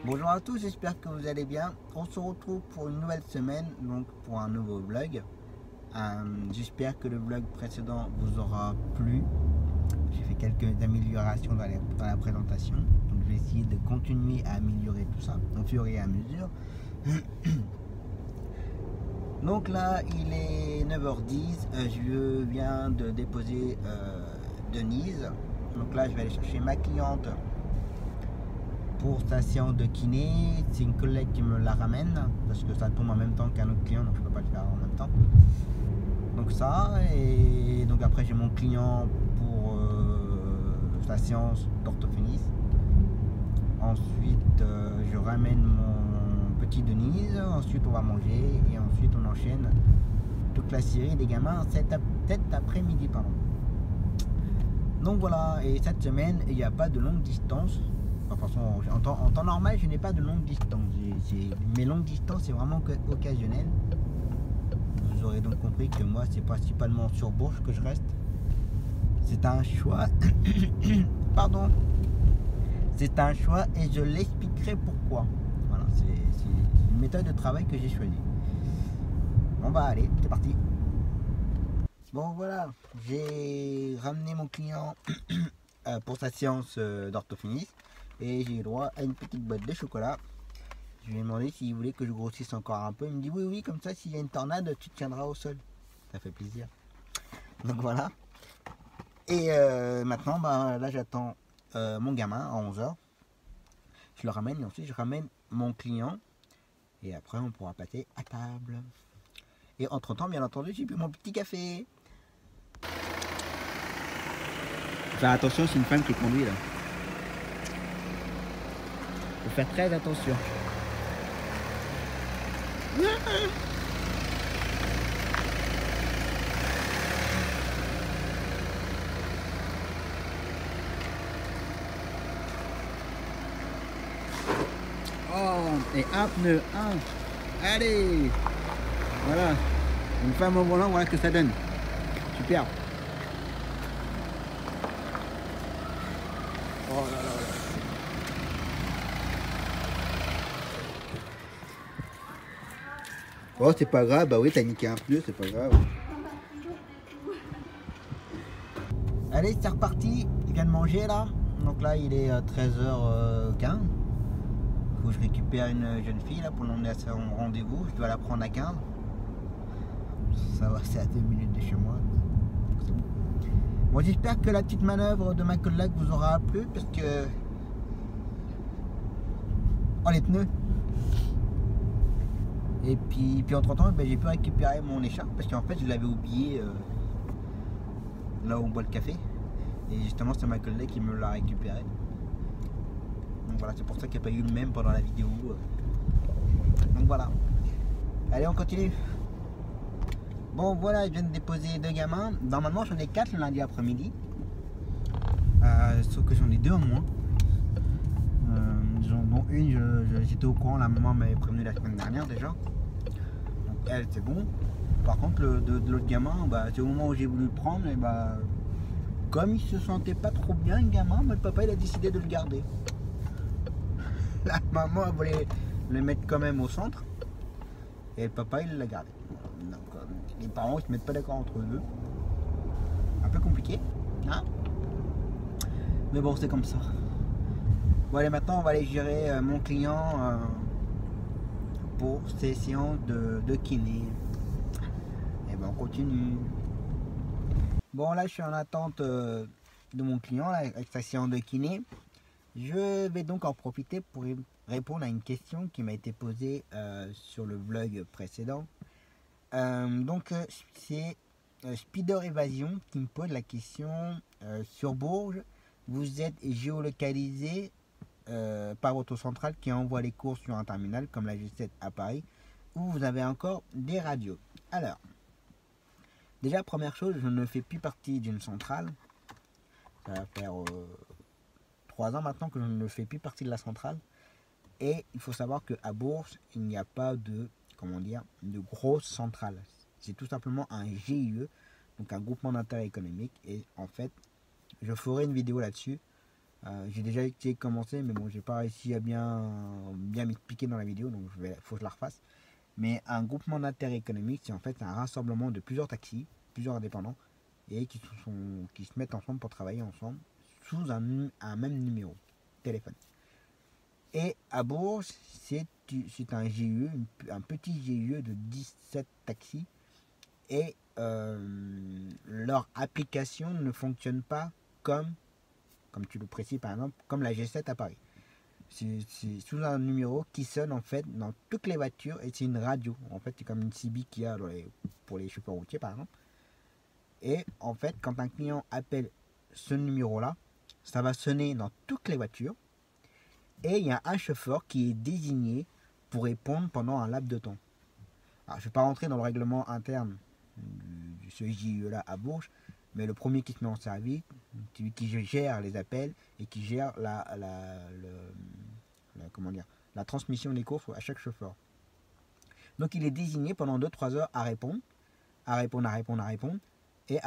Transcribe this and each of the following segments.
Bonjour à tous, j'espère que vous allez bien. On se retrouve pour une nouvelle semaine, donc pour un nouveau vlog. J'espère que le vlog précédent vous aura plu. J'ai fait quelques améliorations dans la présentation, donc je vais essayer de continuer à améliorer tout ça au fur et à mesure. Donc là il est 9h10, je viens de déposer Denise. Donc là je vais aller chercher ma cliente pour sa séance de kiné. C'est une collègue qui me la ramène parce que ça tombe en même temps qu'un autre client, donc je peux pas le faire en même temps. Donc ça, et donc après j'ai mon client pour sa séance d'orthophonisme. Ensuite je ramène mon petit Denise, ensuite on va manger et ensuite on enchaîne toute la série des gamins cet après-midi, pardon. Donc voilà, et cette semaine il n'y a pas de longue distance. Enfin, en temps normal, je n'ai pas de longue distance. Mes longues distances, c'est vraiment occasionnel. Vous aurez donc compris que moi, c'est principalement sur Bourges que je reste. C'est un choix. Pardon. C'est un choix et je l'expliquerai pourquoi. Voilà, c'est une méthode de travail que j'ai choisie. Bon bah allez, c'est parti. Bon voilà, j'ai ramené mon client pour sa séance d'orthophonisme. Et j'ai eu droit à une petite boîte de chocolat. Je lui ai demandé s'il voulait que je grossisse encore un peu. Il me dit oui, comme ça, s'il y a une tornade, tu te tiendras au sol. Ça fait plaisir. Donc voilà. Et maintenant, bah, là, j'attends mon gamin à 11h. Je le ramène et ensuite, je ramène mon client. Et après, on pourra passer à table. Et entre-temps, bien entendu, j'ai bu mon petit café. Faire attention, c'est une femme qui conduit là. Faut faire très attention. Oh, et un pneu, un. Allez. Voilà. Une femme au volant, voilà ce que ça donne. Super. Oh là là. Oh, c'est pas grave, bah oui, t'as niqué un pneu, c'est pas grave. Allez, c'est reparti, je viens de manger là. Donc là, il est 13h15. Faut que je récupère une jeune fille là pour l'emmener à son rendez-vous. Je dois la prendre à 15. Ça va, c'est à 2 minutes de chez moi. C'est bon. Bon, j'espère que la petite manœuvre de ma collègue vous aura plu parce que. Oh, les pneus! Et puis entre temps, ben, j'ai pu récupérer mon écharpe parce qu'en fait je l'avais oublié là où on boit le café. Et justement c'est ma collègue qui me l'a récupéré. Donc voilà, c'est pour ça qu'il n'y a pas eu le même pendant la vidéo. Donc voilà. Allez, on continue. Bon voilà, je viens de déposer 2 gamins. Normalement j'en ai 4 le lundi après-midi. Sauf que j'en ai 2 en moins. Dont une, j'étais au courant, la maman m'avait prévenu la semaine dernière déjà. Donc elle, c'est bon. Par contre, de l'autre gamin, bah, c'est au moment où j'ai voulu le prendre, et bah, comme il se sentait pas trop bien, le gamin, bah, le papa il a décidé de le garder. La maman elle voulait le mettre quand même au centre, et le papa il l'a gardé. Donc, les parents ils se mettent pas d'accord entre eux. peu compliqué, hein, mais bon, c'est comme ça. Bon, allez, maintenant, on va aller gérer mon client pour ses séances de kiné. Et ben, on continue. Bon, là, je suis en attente de mon client là, avec sa séance de kiné. Je vais donc en profiter pour répondre à une question qui m'a été posée sur le vlog précédent. C'est Spider Evasion qui me pose la question sur Bourges, vous êtes géolocalisé par votre centrale qui envoie les courses sur un terminal comme la G7 à Paris, où vous avez encore des radios. Alors, déjà, première chose, je ne fais plus partie d'une centrale. Ça va faire 3 ans maintenant que je ne fais plus partie de la centrale. Et il faut savoir qu'à Bourges, il n'y a pas de, de grosse centrale. C'est tout simplement un GIE, donc un groupement d'intérêt économique. Et en fait, je ferai une vidéo là-dessus. J'ai déjà essayé de commencer, mais bon, j'ai pas réussi à bien m'expliquer dans la vidéo, donc faut que je la refasse. Mais un groupement d'intérêt économique, c'est en fait un rassemblement de plusieurs taxis, plusieurs indépendants, et qui se mettent ensemble pour travailler ensemble sous un même numéro de téléphone. Et à Bourges, c'est un GIE, un petit GIE de 17 taxis, et leur application ne fonctionne pas comme tu le précises par exemple, comme la G7 à Paris. C'est sous un numéro qui sonne en fait dans toutes les voitures et c'est une radio. En fait, c'est comme une CB qu'il y a pour les chauffeurs routiers par exemple. Et en fait, quand un client appelle ce numéro-là, ça va sonner dans toutes les voitures. Et il y a un chauffeur qui est désigné pour répondre pendant un laps de temps. Alors, je ne vais pas rentrer dans le règlement interne de ce JE-là à Bourges, mais le premier qui se met en service, celui qui gère les appels et qui gère la transmission des courses à chaque chauffeur. Donc il est désigné pendant 2-3 heures à répondre, et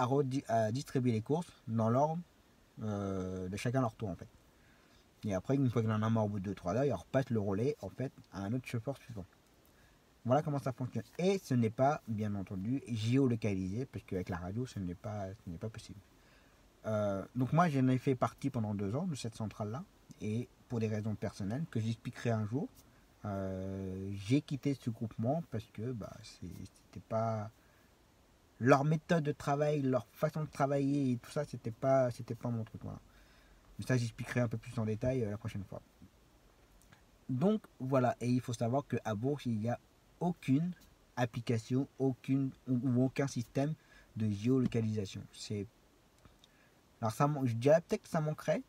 à distribuer les courses dans l'ordre de chacun leur tour en fait. Et après, une fois qu'il en a marre au bout de 2-3 heures, il repasse le relais en fait à un autre chauffeur suivant. Voilà comment ça fonctionne. Et ce n'est pas, bien entendu, géolocalisé, parce qu'avec la radio, ce n'est pas possible. Donc moi, j'en ai fait partie pendant 2 ans de cette centrale-là, et pour des raisons personnelles, que j'expliquerai un jour, j'ai quitté ce groupement parce que c'était pas... Leur méthode de travail, leur façon de travailler et tout ça, c'était pas mon truc. Voilà. Mais ça, j'expliquerai un peu plus en détail la prochaine fois. Donc voilà, et il faut savoir qu'à Bourges, il n'y a aucune application, ou aucun système de géolocalisation. Alors je dirais peut-être que ça manquerait,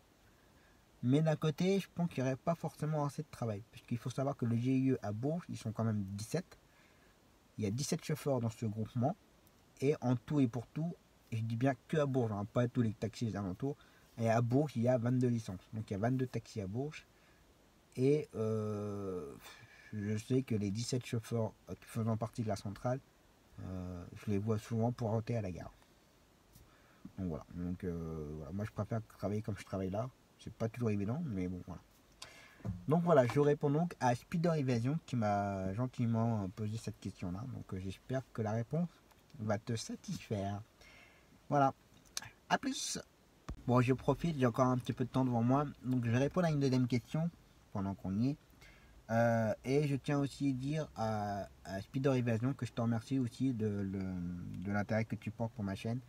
mais d'un côté, je pense qu'il n'y aurait pas forcément assez de travail. Parce qu'il faut savoir que le GIE à Bourges, ils sont quand même 17. Il y a 17 chauffeurs dans ce groupement. Et en tout et pour tout, je dis bien que à Bourges, hein, pas tous les taxis des alentours. Et à Bourges, il y a 22 licences. Donc il y a 22 taxis à Bourges. Et je sais que les 17 chauffeurs faisant partie de la centrale, je les vois souvent pour rentrer à la gare. Donc voilà. Voilà. Moi je préfère travailler comme je travaille là. C'est pas toujours évident, mais bon voilà. Donc voilà, je réponds donc à Spider Evasion qui m'a gentiment posé cette question-là. Donc j'espère que la réponse va te satisfaire. Voilà. A plus. Bon, je profite, j'ai encore un petit peu de temps devant moi. Donc je vais répondre à une deuxième question pendant qu'on y est. Et je tiens aussi à dire à Spider Evasion que je te remercie aussi de l'intérêt que tu portes pour ma chaîne.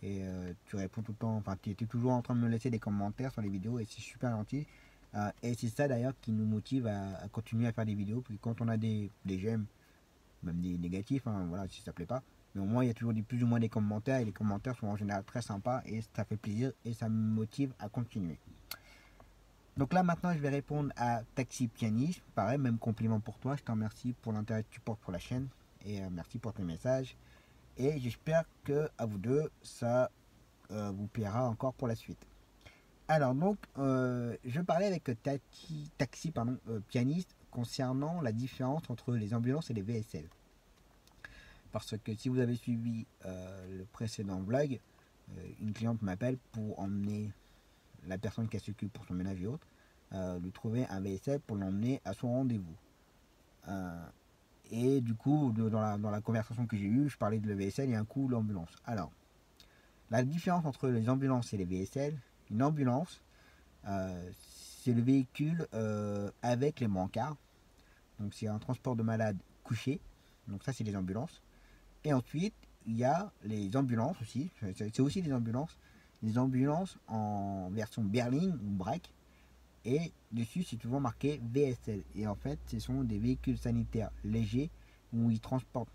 Et tu réponds tout le temps, enfin tu es toujours en train de me laisser des commentaires sur les vidéos et c'est super gentil. Et c'est ça d'ailleurs qui nous motive à continuer à faire des vidéos. Puis quand on a des j'aime, même des négatifs, hein, voilà, si ça plaît pas. Mais au moins il y a toujours plus ou moins des commentaires et les commentaires sont en général très sympas et ça fait plaisir et ça me motive à continuer. Donc là maintenant je vais répondre à Taxi Pianiste. Pareil, même compliment pour toi, je te remercie pour l'intérêt que tu portes pour la chaîne et merci pour tes messages. Et j'espère que à vous deux ça vous plaira encore pour la suite. Alors donc je parlais avec Taxi Pianiste concernant la différence entre les ambulances et les VSL. Parce que si vous avez suivi le précédent vlog, une cliente m'appelle pour emmener la personne qui s'occupe pour son ménage et autres, lui trouver un VSL pour l'emmener à son rendez-vous. Et du coup, dans la conversation que j'ai eue, je parlais de le VSL et un coup l'ambulance. Alors, La différence entre les ambulances et les VSL, une ambulance, c'est le véhicule avec les brancards. Donc c'est un transport de malades couchés. Donc ça c'est les ambulances. Et ensuite il y a les ambulances aussi. C'est aussi des ambulances. Les ambulances en version berline ou braque. Et dessus c'est souvent marqué VSL. Et en fait ce sont des véhicules sanitaires légers où ils transportent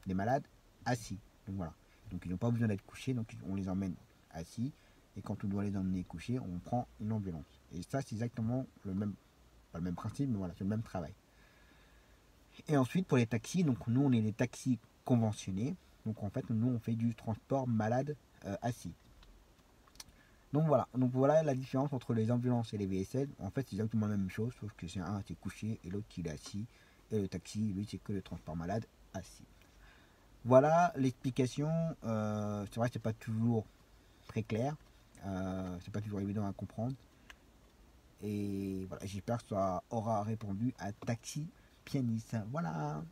des malades assis. Donc voilà. Donc ils n'ont pas besoin d'être couchés. Donc on les emmène assis. Et quand on doit les emmener couchés, on prend une ambulance. Et ça c'est exactement le même, pas le même principe, mais voilà, c'est le même travail. Et ensuite pour les taxis, donc nous on est les taxis conventionnés. Donc en fait nous on fait du transport malade assis. Donc voilà la différence entre les ambulances et les VSL. En fait c'est exactement la même chose, sauf que c'est un c'est couché et l'autre il est assis. Et le taxi lui c'est que le transport malade assis. Voilà l'explication. C'est vrai que c'est pas toujours très clair. C'est pas toujours évident à comprendre. Et voilà, j'espère que ça aura répondu à Taxi Pianiste. Voilà.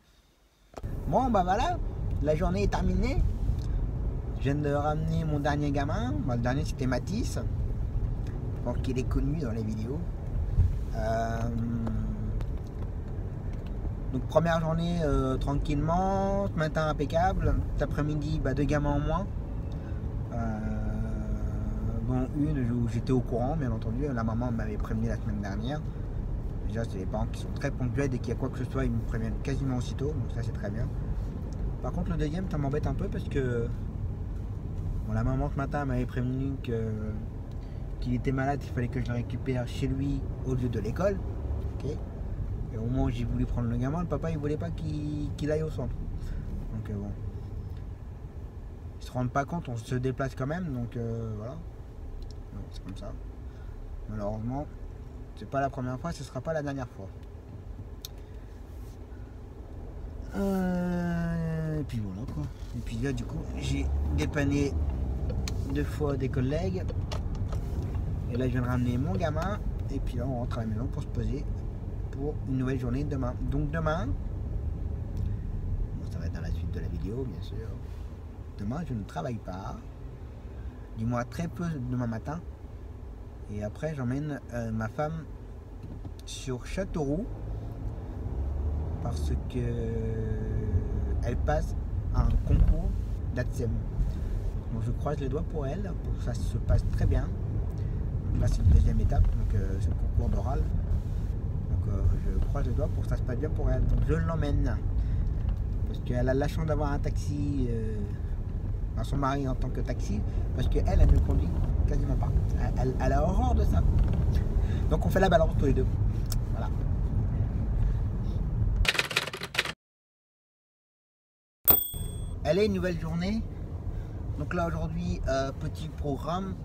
Bon bah voilà, la journée est terminée. Je viens de ramener mon dernier gamin. Le dernier c'était Mathis. Je pense qu'il est connu dans les vidéos. Donc première journée tranquillement, ce matin impeccable. Cet après-midi, 2 gamins en moins. Bon, une où j'étais au courant, bien entendu. La maman m'avait prévenu la semaine dernière. Déjà, c'est les parents qui sont très ponctuels. Dès qu'il y a quoi que ce soit, ils me préviennent quasiment aussitôt. Donc ça, c'est très bien. Par contre, le deuxième, ça m'embête un peu parce que bon, la maman ce matin m'avait prévenu qu'il était malade. Il fallait que je le récupère chez lui au lieu de l'école. Okay. Et au moment où j'ai voulu prendre le gamin, le papa, il voulait pas qu'il aille au centre. Donc bon. Ils se rendent pas compte, on se déplace quand même. Donc voilà. C'est comme ça. Malheureusement, c'est pas la première fois, ce sera pas la dernière fois. Et puis voilà quoi. Et puis là du coup j'ai dépanné 2 fois des collègues. Et là je viens de ramener mon gamin. Et puis là on rentre à la maison pour se poser pour une nouvelle journée demain. Donc demain, bon, ça va être dans la suite de la vidéo bien sûr. Demain je ne travaille pas. Du moins très peu demain matin. Et après j'emmène ma femme sur Châteauroux parce que elle passe un concours d'ATSEM. Donc je croise les doigts pour elle, pour que ça se passe très bien. Donc là c'est une deuxième étape, donc c'est le concours d'oral. Donc je croise les doigts pour que ça se passe bien pour elle. Donc je l'emmène parce qu'elle a la chance d'avoir un taxi. Son mari en tant que taxi, parce qu'elle ne conduit quasiment pas. Elle a horreur de ça. Donc on fait la balance tous les deux. Voilà. Allez, une nouvelle journée. Donc là aujourd'hui, petit programme.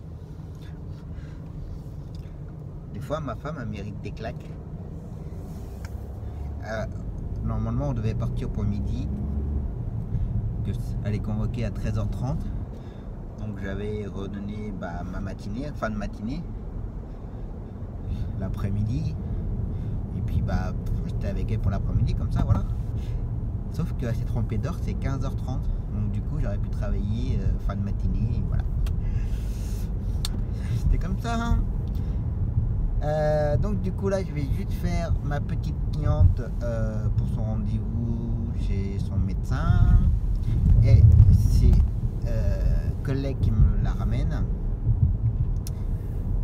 Des fois ma femme elle mérite des claques. Normalement on devait partir pour midi. Elle est convoquée à 13h30. Donc j'avais redonné ma matinée, fin de matinée, l'après-midi. Et puis j'étais avec elle pour l'après-midi comme ça, voilà. Sauf qu'elle s'est trompée d'heure, c'est 15h30. Donc du coup j'aurais pu travailler fin de matinée, et voilà. C'était comme ça. Donc du coup là je vais juste faire ma petite cliente pour son rendez-vous chez son médecin. Et c'est collègue qui me la ramène.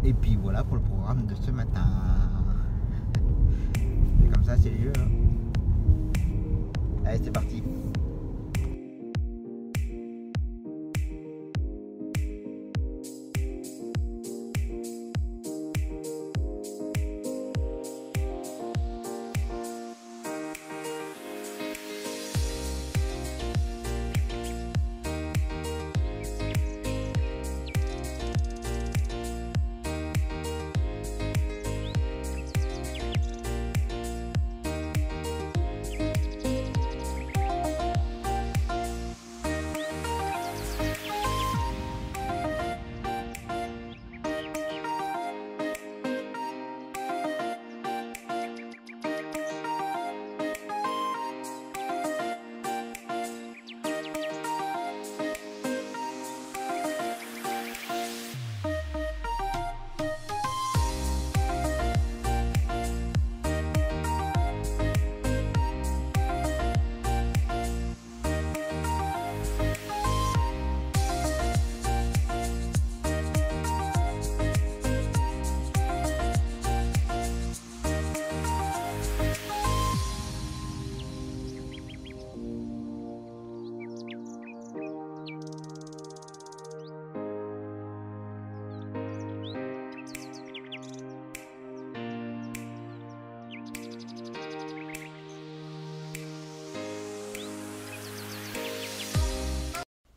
Et puis voilà pour le programme de ce matin. C'est comme ça, c'est le jeu. Hein. Allez, c'est parti.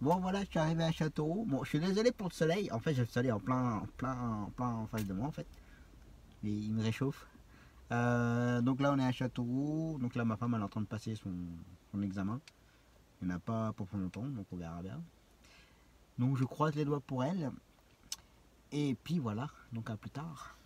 Bon voilà, je suis arrivé à Châteauroux. Bon, je suis désolé pour le soleil. En fait, j'ai le soleil en plein en face de moi en fait. Et il me réchauffe. Donc là, on est à Châteauroux. Donc là, ma femme elle est en train de passer son examen. Il n'y en a pas pour longtemps, donc on verra bien. Donc je croise les doigts pour elle. Et puis voilà, donc à plus tard.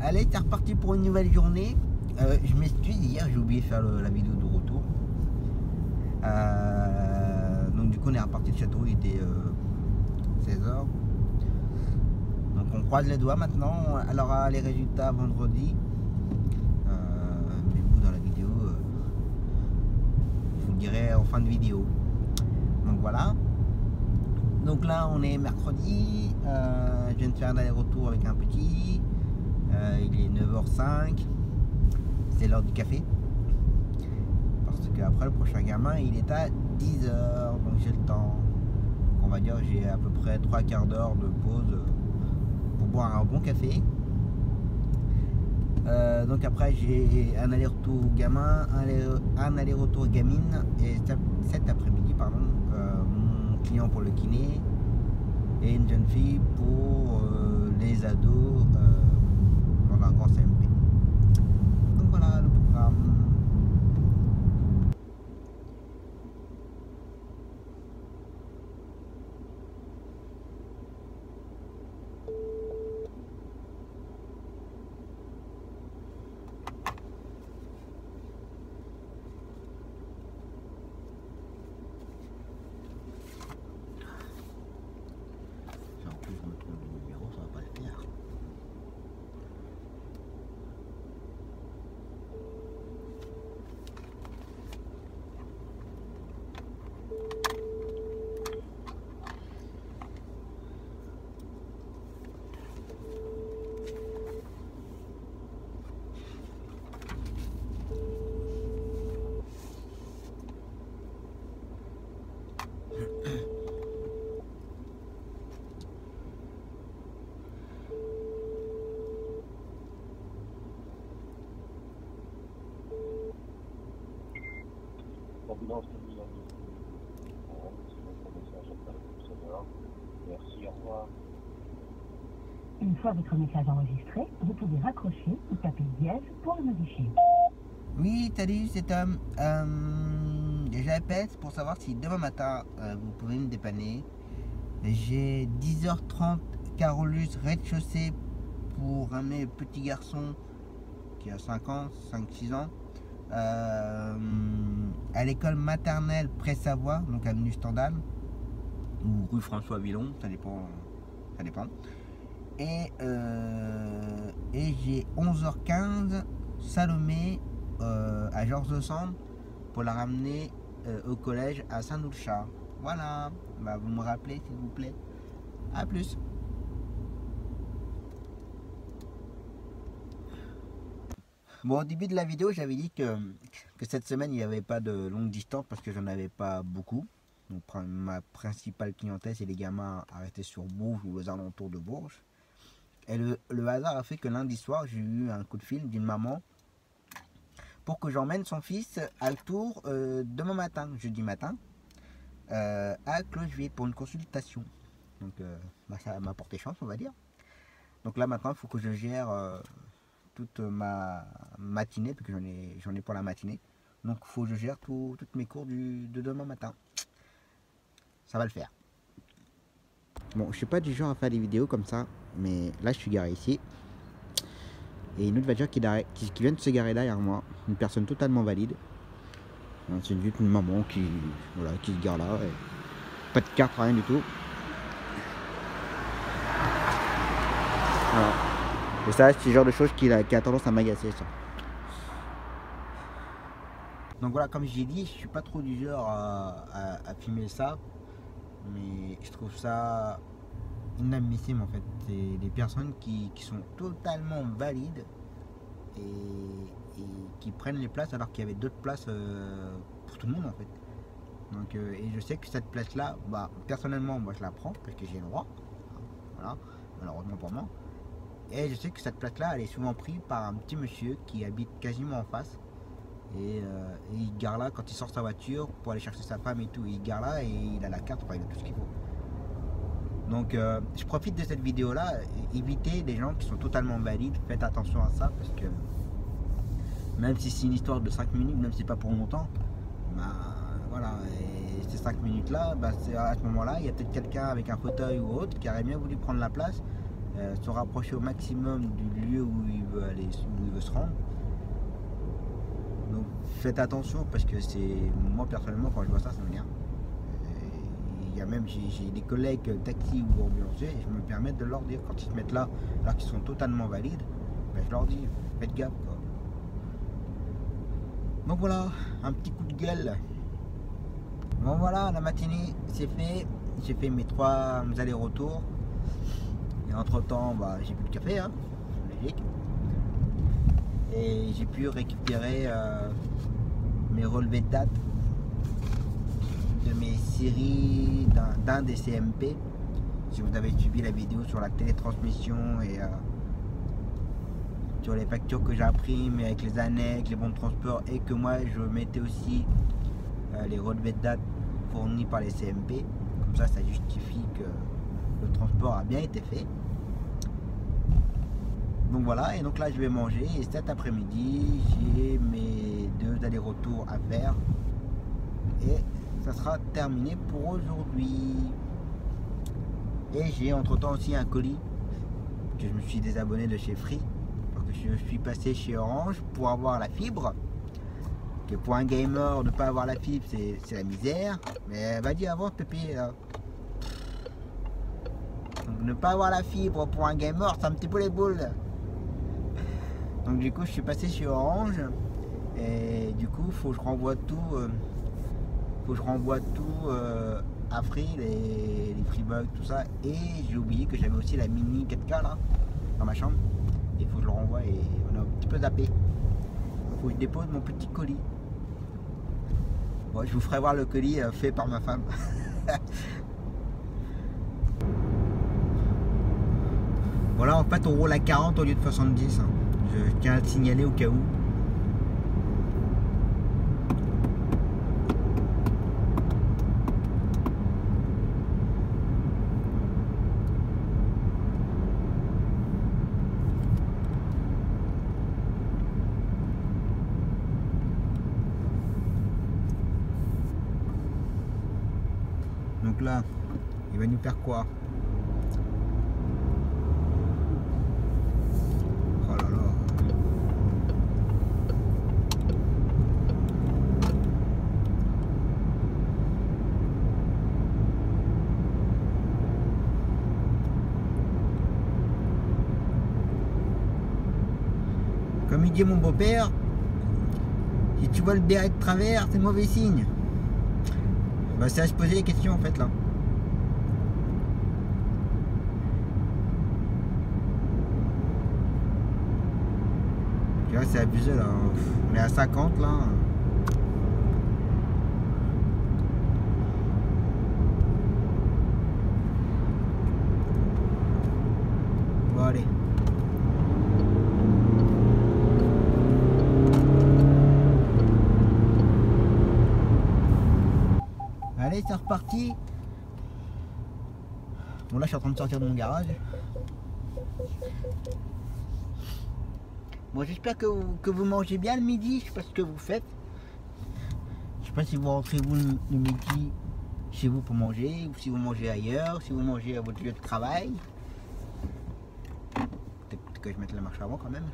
Allez, c'est reparti pour une nouvelle journée. Je m'excuse, hier j'ai oublié de faire la vidéo de retour. Donc du coup on est reparti de Châteauroux, il était 16h. Donc on croise les doigts maintenant, elle aura les résultats vendredi. Mais vous dans la vidéo, je vous le dirai en fin de vidéo. Donc voilà. Donc là on est mercredi, je viens de faire un aller-retour avec un petit. Il est 9h05, c'est l'heure du café. Parce qu'après le prochain gamin il est à 10h, donc j'ai le temps. Donc on va dire j'ai à peu près 3 quarts d'heure de pause pour boire un bon café. Donc après j'ai un aller-retour gamin, un aller-retour gamine et cet après-midi pardon, mon client pour le kiné et une jeune fille pour les ados dans un grand CMP. Donc voilà le programme. Si en plus je me trompe de numéro, ça va pas le faire. Ambulance familiale c'est notre message après le sonore. Merci, au revoir. Une fois votre message enregistré, vous pouvez raccrocher ou taper dièse pour le modifier. Oui, salut, c'est Tom. J'appelle pour savoir si demain matin vous pouvez me dépanner. J'ai 10h30 Carolus rez-de-chaussée pour un petit garçon qui a 5 ans, 5-6 ans. À l'école maternelle Pré-Savoie, donc avenue Stendhal ou rue François Villon, ça dépend. Et j'ai 11h15 Salomé à Georges de Sand pour la ramener au collège à Saint-Doulchard. Voilà, bah, vous me rappelez s'il vous plaît. A plus. Bon, au début de la vidéo, j'avais dit que cette semaine, il n'y avait pas de longue distance parce que j'en avais pas beaucoup. Donc, ma principale clientèle, c'est les gamins arrêtés sur Bourges ou aux alentours de Bourges. Et le hasard a fait que lundi soir, j'ai eu un coup de fil d'une maman pour que j'emmène son fils à le tour demain matin, jeudi matin, à Clocheville pour une consultation. Donc, bah, ça m'a porté chance, on va dire. Donc là, maintenant, il faut que je gère toute ma matinée, parce que j'en ai pour la matinée. Donc il faut que je gère toutes mes cours de demain matin. Ça va le faire. Bon, je suis pas du genre à faire des vidéos comme ça, mais là je suis garé ici. Et une autre voiture qui vient de se garer derrière moi, une personne totalement valide. C'est juste une maman qui se gare là. Et pas de carte, rien du tout. Voilà. Et ça, c'est le genre de choses qui a tendance à m'agacer, ça. Donc voilà, comme j'ai dit, je suis pas trop du genre à filmer ça. Mais je trouve ça inadmissible en fait. C'est des personnes qui sont totalement valides et qui prennent les places alors qu'il y avait d'autres places pour tout le monde en fait. Donc, et je sais que cette place là, bah, personnellement, moi je la prends parce que j'ai le droit. Voilà, malheureusement pour moi. Et je sais que cette place là, elle est souvent prise par un petit monsieur qui habite quasiment en face. Et il gare là quand il sort sa voiture pour aller chercher sa femme et tout. Il gare là et il a la carte, enfin, il a tout ce qu'il faut. Donc je profite de cette vidéo là, évitez des gens qui sont totalement valides, faites attention à ça parce que même si c'est une histoire de 5 minutes, même si c'est pas pour longtemps, bah voilà, et ces 5 minutes là, bah, à ce moment là, il y a peut-être quelqu'un avec un fauteuil ou autre qui aurait bien voulu prendre la place, se rapprocher au maximum du lieu où il veut aller, où il veut se rendre. Donc faites attention parce que moi personnellement quand je vois ça m'énerve. Il y a même j'ai des collègues taxi ou ambulanciers et je me permets de leur dire quand ils se mettent là alors qu'ils sont totalement valides, ben je leur dis faites gaffe quoi. Donc voilà, un petit coup de gueule. Bon voilà, la matinée c'est fait, j'ai fait mes 3 allers-retours et entre temps bah, j'ai plus de café hein, logique. Et j'ai pu récupérer mes relevés de date de mes séries d'un des CMP. Si vous avez suivi la vidéo sur la télétransmission et sur les factures que j'imprime avec les annexes, les bons de transport et que moi je mettais aussi les relevés de date fournis par les CMP. Comme ça justifie que le transport a bien été fait. Donc voilà, et donc là je vais manger et cet après-midi j'ai mes 2 allers-retours à faire et ça sera terminé pour aujourd'hui. Et j'ai entre temps aussi un colis que je me suis désabonné de chez Free parce que je suis passé chez Orange pour avoir la fibre, que pour un gamer ne pas avoir la fibre c'est la misère, mais vas-y avance Pépé là. Donc ne pas avoir la fibre pour un gamer c'est un petit peu les boules. Donc du coup je suis passé chez Orange et du coup faut que je renvoie tout à Free, les Freebugs, tout ça. Et j'ai oublié que j'avais aussi la mini 4K là dans ma chambre. Il faut que je le renvoie et on a un petit peu zappé. Il faut que je dépose mon petit colis. Bon, je vous ferai voir le colis fait par ma femme. Voilà, en fait on roule à 40 au lieu de 70. Hein. Je tiens à le signaler au cas où. Donc là, Il va nous faire quoi? Oh là là. Comme il dit mon beau-père, si tu vois le béret de travers, c'est mauvais signe. Bah, c'est à se poser les questions en fait là. Tu vois, c'est abusé là. On est à 50 là. Bon, allez. Allez, c'est reparti. Bon, là, je suis en train de sortir de mon garage. Bon, j'espère que vous mangez bien le midi. Je sais pas ce que vous faites. Je sais pas si vous rentrez vous le midi chez vous pour manger, ou si vous mangez ailleurs, si vous mangez à votre lieu de travail. Peut-être que je mette la marche avant quand même.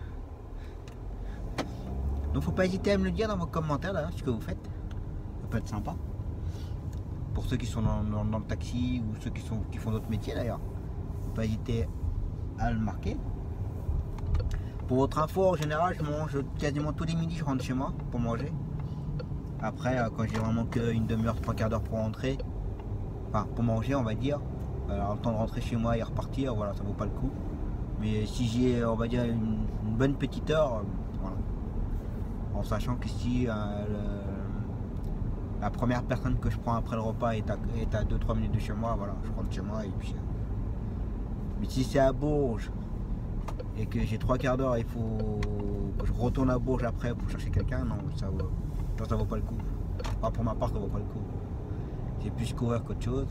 Donc, faut pas hésiter à me le dire dans vos commentaires là, ce que vous faites. Ça peut être sympa. Pour ceux qui sont dans le taxi ou ceux qui font d'autres métiers d'ailleurs. Faut pas hésiter à le marquer. Pour votre info, en général, je mange quasiment tous les midis, je rentre chez moi pour manger. Après, quand j'ai vraiment qu'une demi-heure, 3/4 d'heure pour rentrer, enfin pour manger, on va dire, alors, le temps de rentrer chez moi et repartir, voilà, ça vaut pas le coup. Mais si j'ai, on va dire, une bonne petite heure, voilà. En sachant que si la première personne que je prends après le repas est à 2-3 minutes de chez moi, voilà, je rentre chez moi et puis. Mais si c'est à Bourges et que j'ai 3/4 d'heure, il faut que je retourne à Bourges après pour chercher quelqu'un, non, ça vaut pas le coup. Enfin, pour ma part, ça vaut pas le coup. J'ai plus courir qu'autre chose.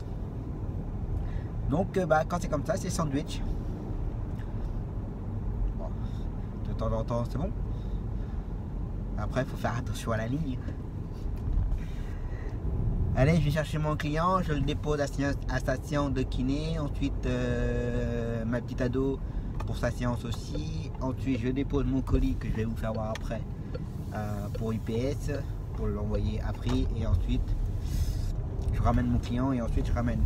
Donc, bah, quand c'est comme ça, c'est sandwich. Bon, de temps en temps, c'est bon. Après, il faut faire attention à la ligne. Allez, je vais chercher mon client, je le dépose à sa séance de kiné. Ensuite, ma petite ado pour sa séance aussi. Ensuite, je dépose mon colis que je vais vous faire voir après pour UPS, pour l'envoyer après. Et ensuite, je ramène mon client et ensuite, je ramène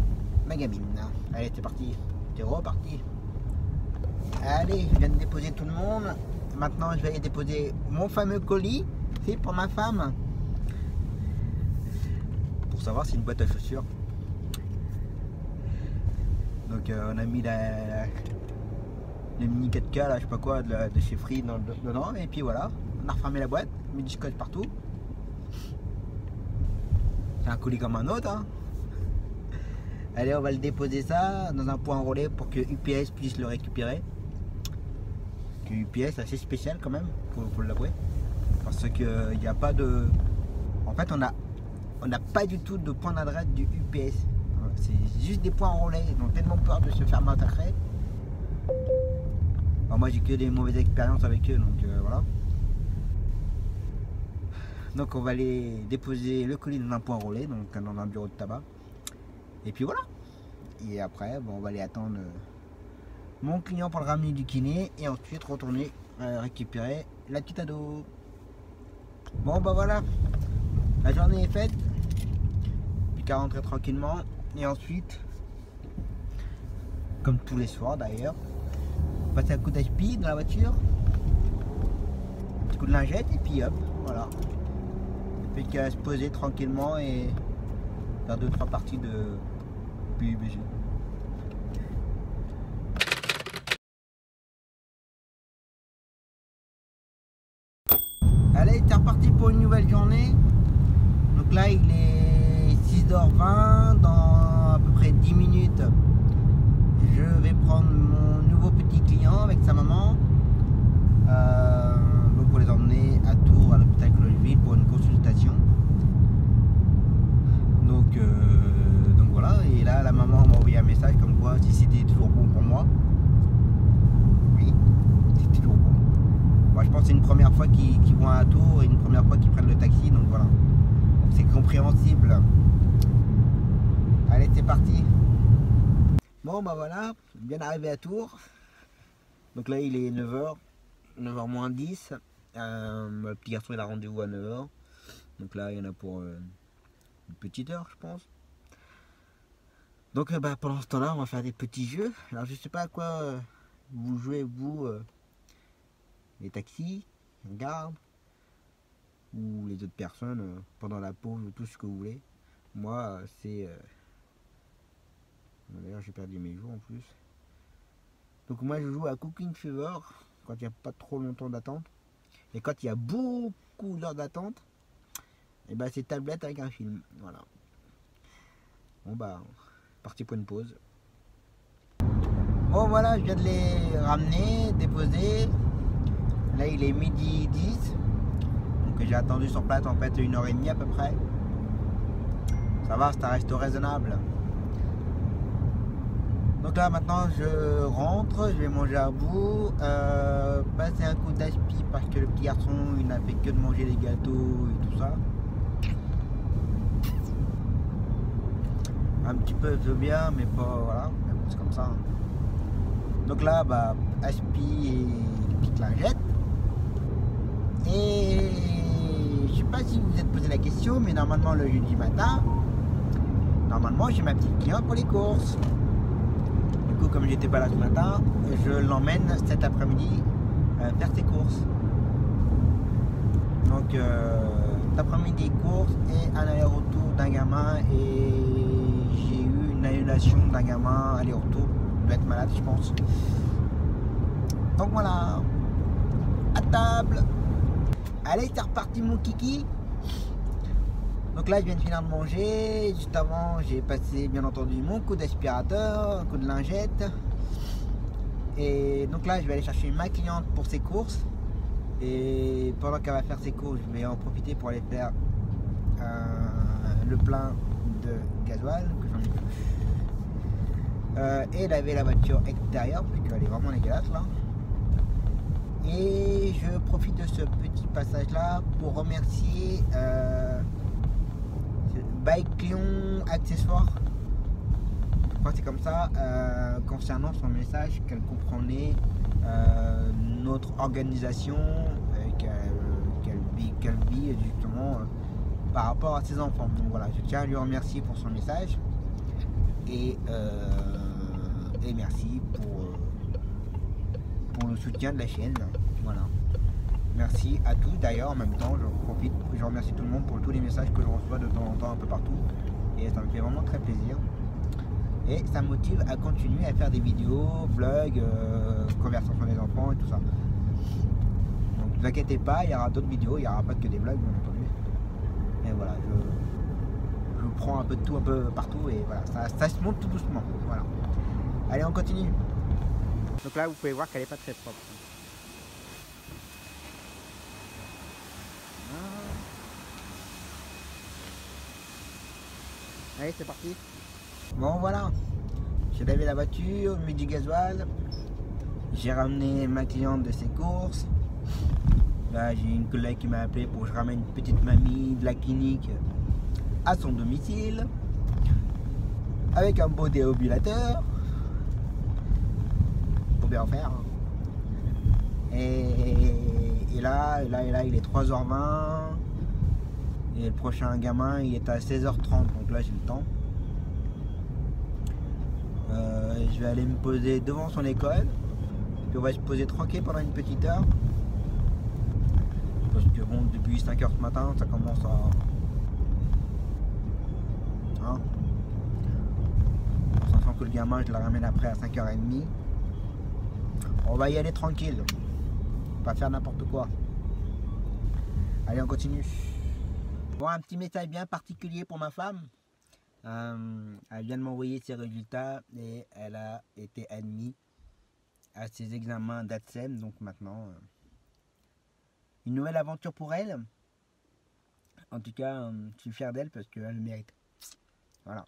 ma gamine. Allez, c'est parti. C'est reparti. Allez, je viens de déposer tout le monde. Maintenant, je vais aller déposer mon fameux colis. C'est pour ma femme. Pour savoir si c'est une boîte à chaussures. Donc on a mis le mini 4K là, je sais pas quoi, de chez Free dedans, et puis voilà, on a refermé la boîte, mis du scotch partout. C'est un colis comme un autre, hein. Allez, on va le déposer ça dans un point relais pour que UPS puisse le récupérer. Que UPS assez spécial quand même, faut l'avouer, parce que il n'y a pas de, en fait on n'a pas du tout de point d'adresse du UPS. C'est juste des points en relais. Ils ont tellement peur de se faire massacrer. Alors moi j'ai que des mauvaises expériences avec eux, donc voilà. Donc on va aller déposer le colis dans un point relais, donc dans un bureau de tabac. Et puis voilà. Et après, bon, on va aller attendre mon client pour le ramener du kiné et ensuite retourner récupérer la petite ado. Bon bah voilà. La journée est faite. Plus qu'à rentrer tranquillement. Et ensuite, comme tous les soirs d'ailleurs, passer un coup d'aspi dans la voiture, un petit coup de lingette et puis hop, voilà. Et puis qu'à se poser tranquillement et faire 2-3 parties de PUBG. Allez, c'est reparti pour une nouvelle journée. Donc là, il est 6h20. Dans à peu près 10 minutes, je vais prendre mon nouveau petit client avec sa maman. Donc pour les emmener à Tours, à l'hôpital Clocheville pour une consultation. Donc voilà. Et là, la maman m'a envoyé un message comme quoi si c'était toujours bon pour moi. Oui, c'est toujours bon. Moi, je pense que c'est une première fois qu'ils vont à Tours et une première fois qu'ils prennent le taxi, donc voilà. C'est compréhensible. Allez, c'est parti. Bon bah voilà, bien arrivé à Tours. Donc là il est 9h, 9h moins 10. Le petit garçon il a rendez-vous à 9h. Donc là il y en a pour une petite heure je pense. Donc bah, pendant ce temps-là on va faire des petits jeux. Alors je sais pas à quoi vous jouez vous, les taxis, les gardes, ou les autres personnes pendant la pause ou tout ce que vous voulez. Moi c'est... D'ailleurs j'ai perdu mes jours en plus. Donc moi je joue à Cooking Fever quand il n'y a pas trop longtemps d'attente. Et quand il y a beaucoup d'heures d'attente, et bah c'est tablette avec un film. Voilà. Bon bah parti pour une pause. Bon voilà, je viens de les ramener, déposer. Là il est midi 10. Donc j'ai attendu sur place en fait 1h30 à peu près. Ça va, ça reste raisonnable. Donc là maintenant je rentre, je vais manger à bout, passer un coup d'aspi parce que le petit garçon il n'a fait que de manger les gâteaux et tout ça. Un petit peu de bien mais pas voilà, mais bon, c'est comme ça. Donc là bah aspi et les petites lingettes. Et je sais pas si vous vous êtes posé la question, mais normalement le jeudi matin, normalement j'ai ma petite cliente pour les courses. Comme j'étais pas là ce matin, je l'emmène cet après-midi faire ses courses. Donc cet après-midi courses et un aller-retour d'un gamin, et j'ai eu une annulation d'un gamin aller-retour. Il doit être malade je pense. Donc voilà, à table. Allez, c'est reparti mon kiki. Donc là je viens de finir de manger, juste avant j'ai passé bien entendu mon coup d'aspirateur, un coup de lingette. Et donc là je vais aller chercher ma cliente pour ses courses. Et pendant qu'elle va faire ses courses, je vais en profiter pour aller faire le plein de gasoil que j'en ai plus. Et laver la voiture extérieure parce qu'elle est vraiment dégueulasse là. Et je profite de ce petit passage là pour remercier Bike Lyon Accessoires, je crois que c'est comme ça, concernant son message qu'elle comprenait notre organisation qu'elle vit justement par rapport à ses enfants. Donc voilà, je tiens à lui remercier pour son message et merci pour le soutien de la chaîne. Voilà. Merci à tous d'ailleurs, en même temps je remercie tout le monde pour tous les messages que je reçois de temps en temps un peu partout, et ça me fait vraiment très plaisir et ça me motive à continuer à faire des vidéos, vlogs, conversation des enfants et tout ça. Donc ne vous inquiétez pas, il y aura d'autres vidéos, il n'y aura pas que des vlogs bien entendu, et voilà, je prends un peu de tout un peu partout, et voilà, ça se monte tout doucement. Voilà. Allez, on continue. Donc là vous pouvez voir qu'elle n'est pas très propre. Allez, c'est parti. Bon voilà, j'ai lavé la voiture, mis du gasoil, j'ai ramené ma cliente de ses courses. Là j'ai une collègue qui m'a appelé pour que je ramène une petite mamie de la clinique à son domicile avec un beau déambulateur pour bien faire. Et là il est 3h20. Et le prochain gamin il est à 16h30, donc là j'ai le temps. Je vais aller me poser devant son école, puis on va se poser tranquille pendant une petite heure. Parce que bon, depuis 5h ce matin ça commence à... Hein, sachant que le gamin je le ramène après à 5h30. On va y aller tranquille, pas faire n'importe quoi. Allez, on continue. Bon, un petit message bien particulier pour ma femme. Elle vient de m'envoyer ses résultats et elle a été admise à ses examens d'ATSEM. Donc maintenant, une nouvelle aventure pour elle. En tout cas, je suis fier d'elle parce qu'elle le mérite. Voilà.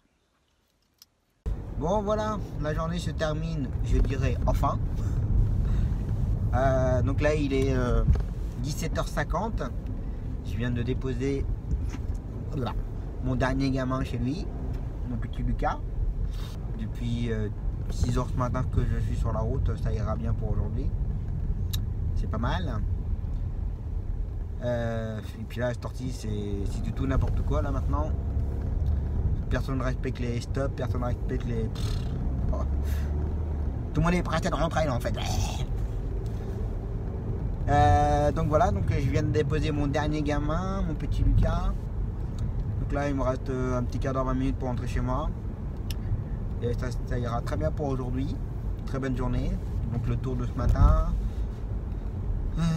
Bon, voilà, la journée se termine, je dirais, enfin. Donc là, il est 17h50. Je viens de déposer mon dernier gamin chez lui, mon petit Lucas. Depuis 6 heures ce matin que je suis sur la route, ça ira bien pour aujourd'hui. C'est pas mal. Et puis là, cette sortie, c'est du tout n'importe quoi là maintenant. Personne ne respecte les stops, personne ne respecte les... Oh. Tout le monde est pressé de rentrer là en fait. Donc voilà, donc je viens de déposer mon dernier gamin, mon petit Lucas. Donc là, il me reste un petit quart d'heure, 20 minutes pour rentrer chez moi. Et ça ira très bien pour aujourd'hui. Très bonne journée. Donc le tour de ce matin.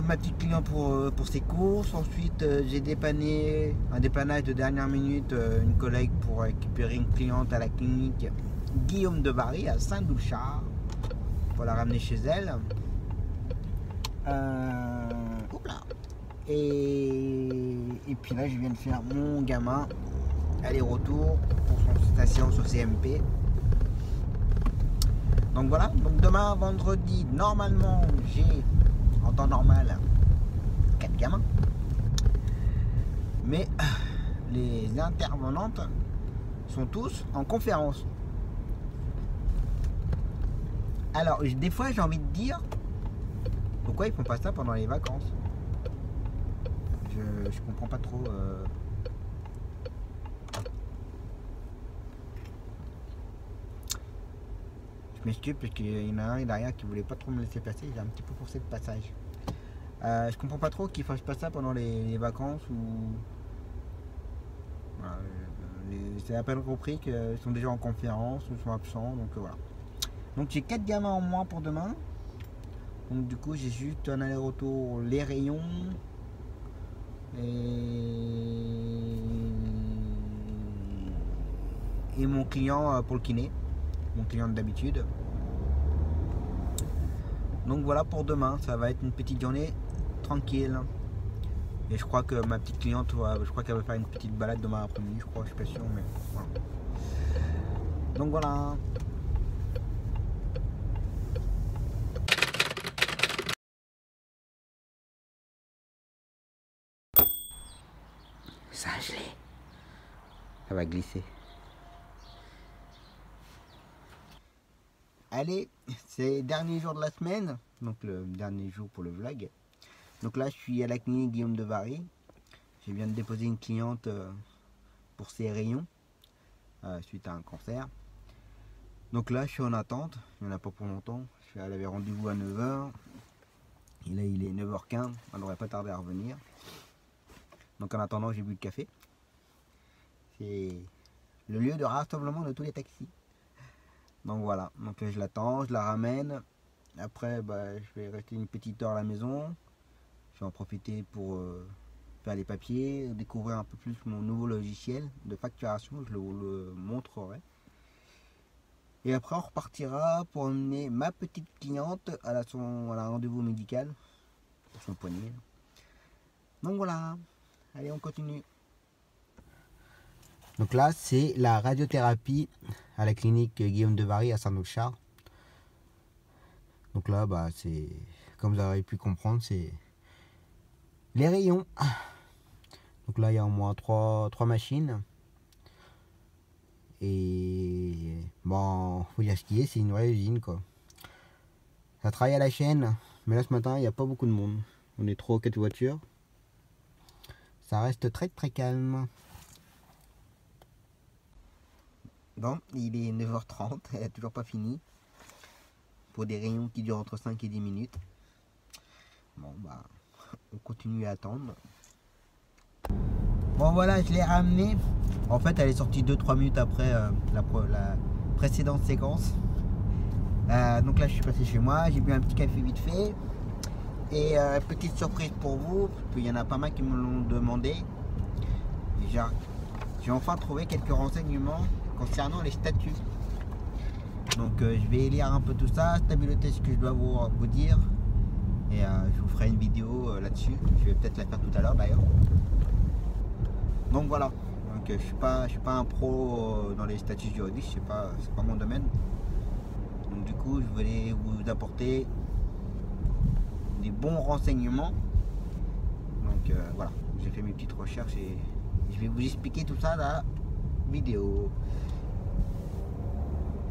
Ma petite cliente pour ses courses. Ensuite, j'ai dépanné un dépannage de dernière minute. Une collègue pour récupérer une cliente à la clinique Guillaume de Bari à Saint-Doulchard. Pour la ramener chez elle. Et puis là, je viens de faire mon gamin aller-retour pour sa séance au CMP. Donc voilà, donc demain vendredi, normalement j'ai en temps normal 4 gamins. Mais les intervenantes sont tous en conférence. Alors des fois j'ai envie de dire pourquoi ils font pas ça pendant les vacances. Je comprends pas trop. Je m'excuse parce qu'il y en a un derrière qui voulait pas trop me laisser passer. J'ai un petit peu forcé le passage. Je comprends pas trop qu'ils fassent pas ça pendant les vacances ou. Voilà, c'est à peine compris qu'ils sont déjà en conférence ou sont absents. Donc voilà. Donc j'ai 4 gamins en moins pour demain. Donc du coup j'ai juste un aller-retour les rayons. Et mon client pour le kiné, mon client d'habitude. Donc voilà pour demain, ça va être une petite journée tranquille. Et je crois que ma petite cliente, je crois qu'elle va faire une petite balade demain après-midi, je crois, je suis pas sûr, mais voilà. Donc voilà. Ça a gelé. Ça va glisser. Allez, c'est le dernier jour de la semaine. Donc le dernier jour pour le vlog. Donc là je suis à la clinique Guillaume de Bari. Je viens de déposer une cliente pour ses rayons. Suite à un cancer. Donc là je suis en attente. Il n'y en a pas pour longtemps. Elle avait rendez-vous à 9h. Et là il est 9h15. Elle n'aurait pas tardé à revenir. Donc en attendant, j'ai bu le café. C'est le lieu de rassemblement de tous les taxis. Donc voilà, donc je l'attends, je la ramène. Après, je vais rester une petite heure à la maison. Je vais en profiter pour faire les papiers, découvrir un peu plus mon nouveau logiciel de facturation. Je vous le montrerai. Et après, on repartira pour emmener ma petite cliente à la rendez-vous médical pour son poignet. Donc voilà. Allez, on continue. Donc là, c'est la radiothérapie à la clinique Guillaume de Bari à Saint-Doulchard. Donc là, c'est, comme vous avez pu comprendre, c'est les rayons. Donc là, il y a au moins 3 machines. Et bon, faut dire ce qui est, c'est une vraie usine quoi. Ça travaille à la chaîne, mais là ce matin, il n'y a pas beaucoup de monde. On est 3 ou 4 voitures. Ça reste très très calme. Bon, il est 9h30, elle n'a toujours pas fini. Pour des rayons qui durent entre 5 et 10 minutes. Bon on continue à attendre. Bon voilà, je l'ai ramenée. En fait elle est sortie 2-3 minutes après la précédente séquence. Donc là je suis passé chez moi, j'ai bu un petit café vite fait. Et petite surprise pour vous, parce qu'il y en a pas mal qui me l'ont demandé. J'ai enfin trouvé quelques renseignements concernant les statuts. Donc je vais lire un peu tout ça, stabilité ce que je dois vous dire. Et je vous ferai une vidéo là-dessus. Je vais peut-être la faire tout à l'heure d'ailleurs. Donc voilà. Donc je suis pas un pro dans les statuts juridiques, c'est pas mon domaine. Donc du coup je voulais vous apporter des bons renseignements. Donc voilà, j'ai fait mes petites recherches et je vais vous expliquer tout ça dans la vidéo.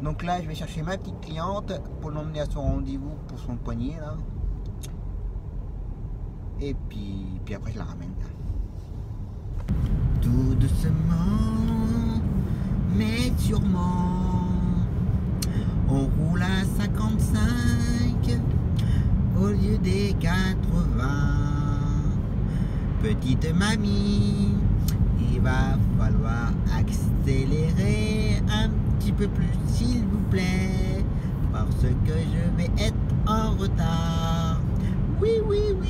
Donc là, je vais chercher ma petite cliente pour l'emmener à son rendez-vous pour son poignet là. Et puis après je la ramène. Tout doucement, mais sûrement, on roule à 55 au lieu des 80. Petite mamie, il va falloir accélérer un petit peu plus s'il vous plaît, parce que je vais être en retard. Oui, oui, oui.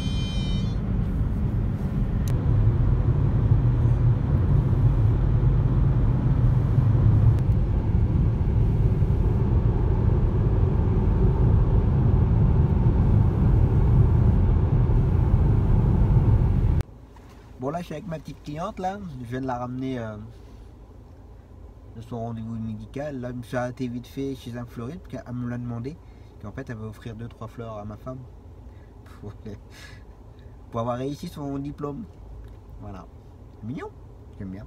Bon là je suis avec ma petite cliente là, je viens de la ramener de son rendez-vous médical. Là je me suis arrêté vite fait chez un fleuriste parce qu'elle me l'a demandé. Qu'en fait elle va offrir 2-3 fleurs à ma femme pour avoir réussi son diplôme. Voilà. C'est mignon, j'aime bien.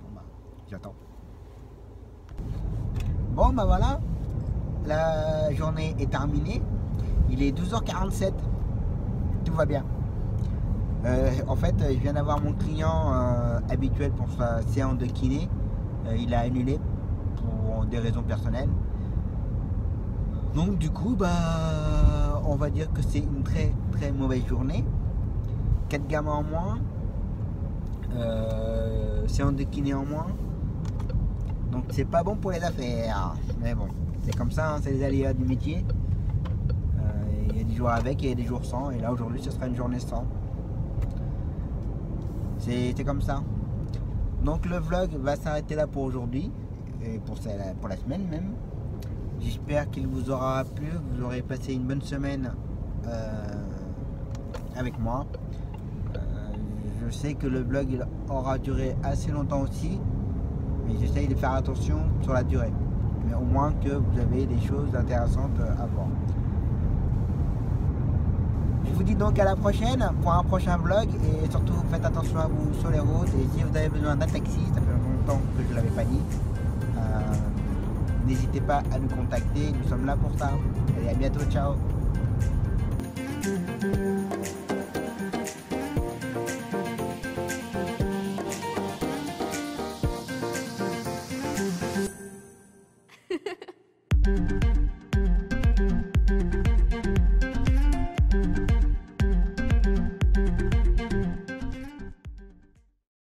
Bon bah j'attends. Bon bah voilà, la journée est terminée. Il est 12h47. Tout va bien. En fait, je viens d'avoir mon client habituel pour sa séance de kiné. Il a annulé pour des raisons personnelles. Donc du coup, bah, on va dire que c'est une très très mauvaise journée. 4 gamins en moins. Séance de kiné en moins. Donc c'est pas bon pour les affaires. Mais bon, c'est comme ça, hein, c'est les aléas du métier. Il y a des jours avec et il y a des jours sans. Et là aujourd'hui, ce sera une journée sans. C'est comme ça. Donc le vlog va s'arrêter là pour aujourd'hui et pour la semaine même. J'espère qu'il vous aura plu, que vous aurez passé une bonne semaine avec moi. Je sais que le vlog il aura duré assez longtemps aussi, mais j'essaye de faire attention sur la durée. Mais au moins que vous avez des choses intéressantes à voir. Je vous dis donc à la prochaine pour un prochain vlog et surtout faites attention à vous sur les routes et si vous avez besoin d'un taxi, ça fait longtemps que je ne l'avais pas dit, n'hésitez pas à nous contacter, nous sommes là pour ça. Allez, à bientôt, ciao.